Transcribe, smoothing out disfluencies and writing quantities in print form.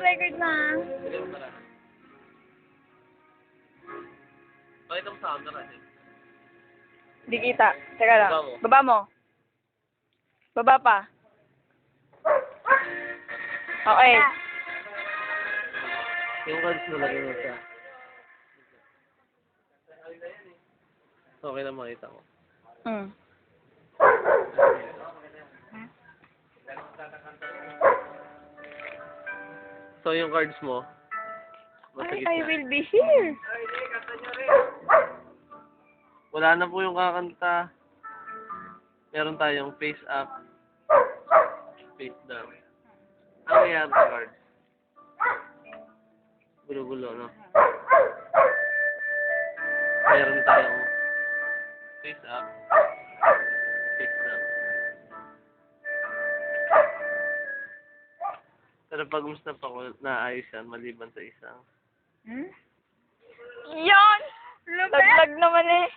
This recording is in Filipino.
naka-record na. Pakita mo sa camera din. Di kita. Teka lang. Baba mo. Baba mo. Baba pa. Okay. Yung cards mo lagay mo sa... Okay na makita ko. Hmm. So yung cards mo, nasa Ay, I gitna. will be here. Wala na po yung kakanta. Meron tayong face up, face down. Ano nangyayari sa cards? Gulo-gulo, no? Meron tayong face up, face down. Pero pag mas na pa ko, naayos yan, maliban sa isang. Hmm? Yan! Laglag naman eh.